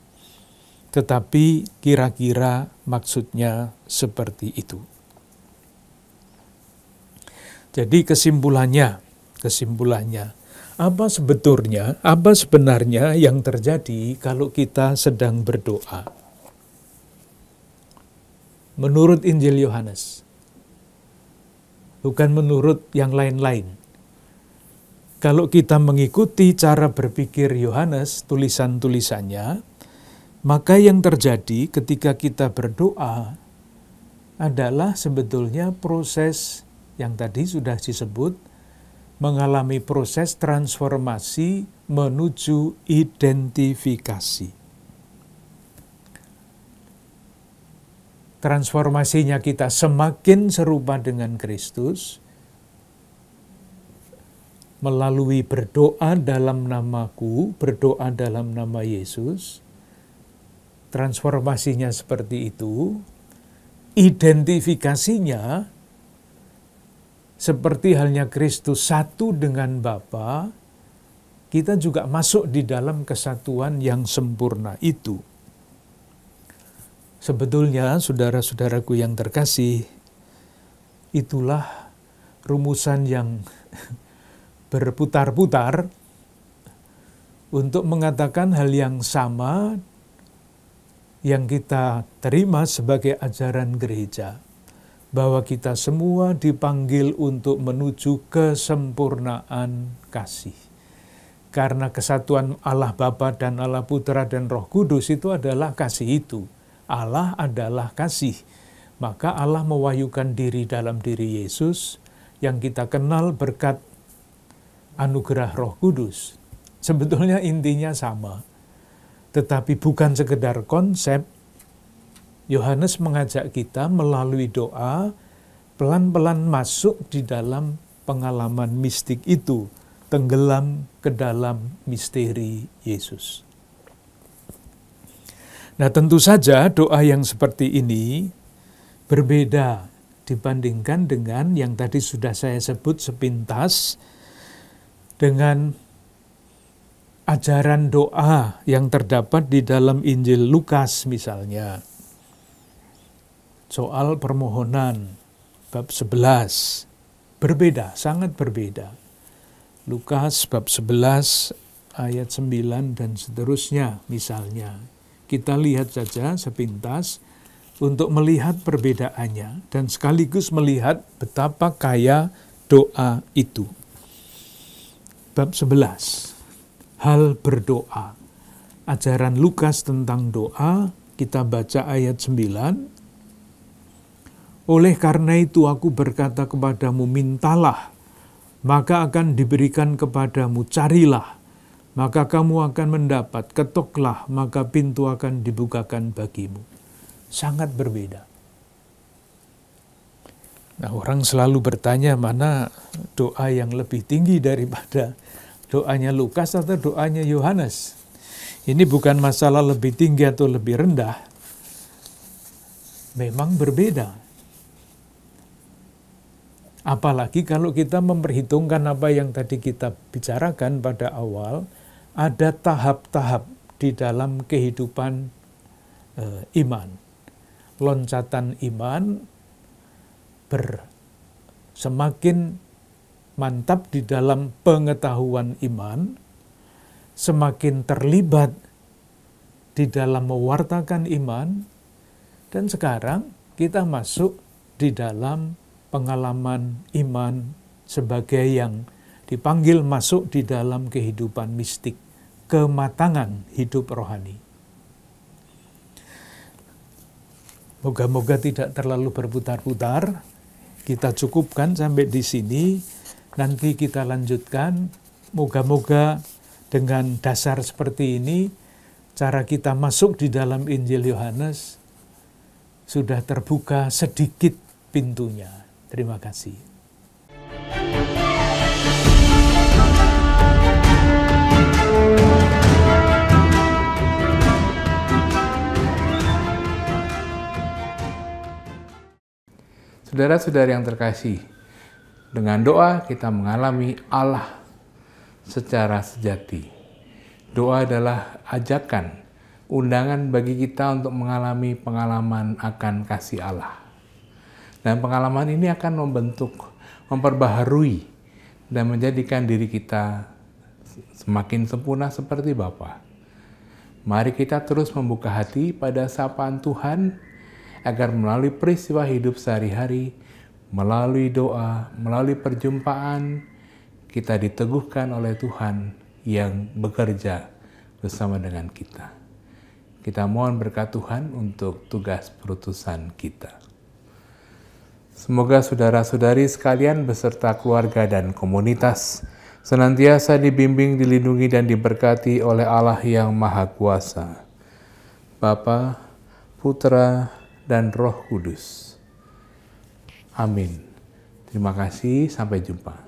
Tetapi kira-kira maksudnya seperti itu. Jadi kesimpulannya, apa sebenarnya yang terjadi kalau kita sedang berdoa? Menurut Injil Yohanes, bukan menurut yang lain-lain. Kalau kita mengikuti cara berpikir Yohanes, tulisan-tulisannya, maka yang terjadi ketika kita berdoa adalah sebetulnya proses yang tadi sudah disebut, mengalami proses transformasi menuju identifikasi. Transformasinya kita semakin serupa dengan Kristus, melalui berdoa dalam namaku, berdoa dalam nama Yesus, transformasinya seperti itu, identifikasinya seperti halnya Kristus satu dengan Bapa, kita juga masuk di dalam kesatuan yang sempurna itu. Sebetulnya, saudara-saudaraku yang terkasih, itulah rumusan yang berputar-putar untuk mengatakan hal yang sama yang kita terima sebagai ajaran gereja, bahwa kita semua dipanggil untuk menuju kesempurnaan kasih. Karena kesatuan Allah Bapa dan Allah Putra dan Roh Kudus itu adalah kasih itu. Allah adalah kasih. Maka Allah mewahyukan diri dalam diri Yesus yang kita kenal berkat anugerah Roh Kudus. Sebetulnya intinya sama. Tetapi bukan sekedar konsep. Yohanes mengajak kita melalui doa pelan-pelan masuk di dalam pengalaman mistik itu, tenggelam ke dalam misteri Yesus. Nah, tentu saja doa yang seperti ini berbeda dibandingkan dengan yang tadi sudah saya sebut sepintas dengan ajaran doa yang terdapat di dalam Injil Lukas misalnya. Soal permohonan bab 11 berbeda, sangat berbeda. Lukas bab 11 ayat 9 dan seterusnya misalnya. Kita lihat saja sepintas untuk melihat perbedaannya dan sekaligus melihat betapa kaya doa itu. Bab 11, hal berdoa. Ajaran Lukas tentang doa, kita baca ayat 9. Oleh karena itu aku berkata kepadamu, mintalah, maka akan diberikan kepadamu, carilah, maka kamu akan mendapat, ketoklah, maka pintu akan dibukakan bagimu. Sangat berbeda. Nah, orang selalu bertanya mana doa yang lebih tinggi daripada doanya Lukas atau doanya Yohanes. Ini bukan masalah lebih tinggi atau lebih rendah. Memang berbeda. Apalagi kalau kita memperhitungkan apa yang tadi kita bicarakan pada awal, ada tahap-tahap di dalam kehidupan iman. Loncatan iman semakin mantap di dalam pengetahuan iman, semakin terlibat di dalam mewartakan iman, dan sekarang kita masuk di dalam pengalaman iman sebagai yang dipanggil masuk di dalam kehidupan mistik, kematangan hidup rohani. Moga-moga tidak terlalu berputar-putar, kita cukupkan sampai di sini, nanti kita lanjutkan. Moga-moga dengan dasar seperti ini, cara kita masuk di dalam Injil Yohanes sudah terbuka sedikit pintunya. Terima kasih. Saudara-saudara yang terkasih, dengan doa kita mengalami Allah secara sejati. Doa adalah ajakan, undangan bagi kita untuk mengalami pengalaman akan kasih Allah. Dan pengalaman ini akan membentuk, memperbaharui, dan menjadikan diri kita semakin sempurna seperti Bapa. Mari kita terus membuka hati pada sapaan Tuhan, agar melalui peristiwa hidup sehari-hari, melalui doa, melalui perjumpaan, kita diteguhkan oleh Tuhan yang bekerja bersama dengan kita. Kita mohon berkat Tuhan untuk tugas perutusan kita. Semoga saudara-saudari sekalian beserta keluarga dan komunitas senantiasa dibimbing, dilindungi, dan diberkati oleh Allah yang Maha Kuasa, Bapa, Putra, dan Roh Kudus. Amin. Terima kasih, sampai jumpa.